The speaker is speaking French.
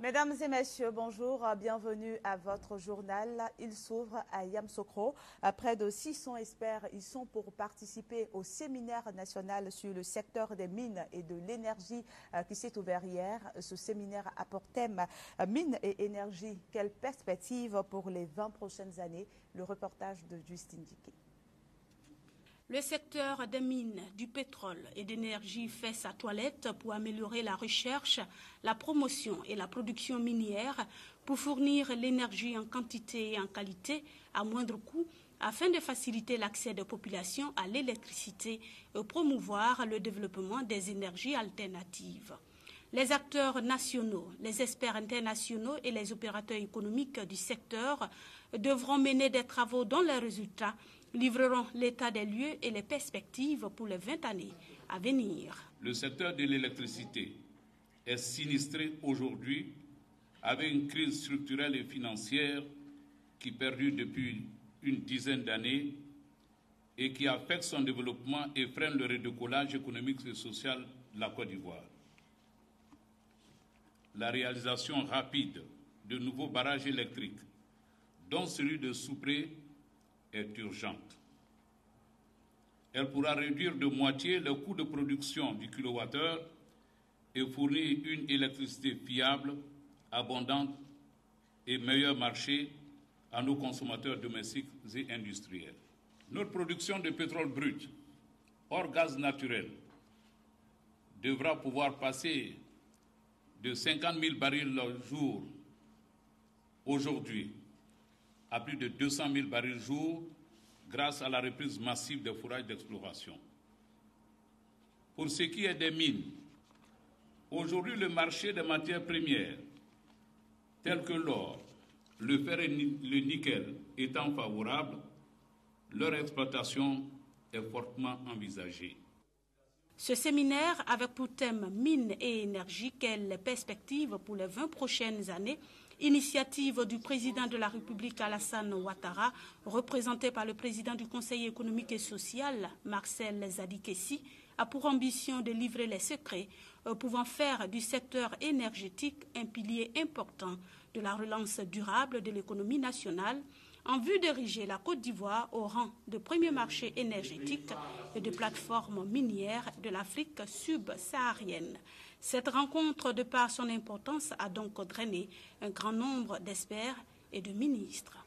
Mesdames et messieurs, bonjour, bienvenue à votre journal. Il s'ouvre à Yamoussoukro. Près de 600 experts y sont pour participer au séminaire national sur le secteur des mines et de l'énergie qui s'est ouvert hier. Ce séminaire a pour thème mines et énergie. Quelle perspective pour les 20 prochaines années? Le reportage de Justine Diké. Le secteur des mines, du pétrole et d'énergie fait sa toilette pour améliorer la recherche, la promotion et la production minière pour fournir l'énergie en quantité et en qualité à moindre coût afin de faciliter l'accès des populations à l'électricité et promouvoir le développement des énergies alternatives. Les acteurs nationaux, les experts internationaux et les opérateurs économiques du secteur devront mener des travaux dont les résultats livreront l'état des lieux et les perspectives pour les 20 années à venir. Le secteur de l'électricité est sinistré aujourd'hui avec une crise structurelle et financière qui perdure depuis une dizaine d'années et qui affecte son développement et freine le redécollage économique et social de la Côte d'Ivoire. La réalisation rapide de nouveaux barrages électriques, dont celui de Soupré, est urgente. Elle pourra réduire de moitié le coût de production du kilowattheure et fournir une électricité fiable, abondante et meilleur marché à nos consommateurs domestiques et industriels. Notre production de pétrole brut, hors gaz naturel, devra pouvoir passer de 50 000 barils au jour aujourd'hui à plus de 200 000 barils jour grâce à la reprise massive des forages d'exploration. Pour ce qui est des mines, aujourd'hui le marché des matières premières, telles que l'or, le fer et le nickel étant favorable, leur exploitation est fortement envisagée. Ce séminaire avec pour thème mines et énergie, quelles perspectives pour les 20 prochaines années, initiative du président de la République Alassane Ouattara, représenté par le président du Conseil économique et social, Marcel Zadikessi, a pour ambition de livrer les secrets pouvant faire du secteur énergétique un pilier important de la relance durable de l'économie nationale en vue d'ériger la Côte d'Ivoire au rang de premier marché énergétique et de plateforme minière de l'Afrique subsaharienne. Cette rencontre, de par son importance, a donc drainé un grand nombre d'experts et de ministres.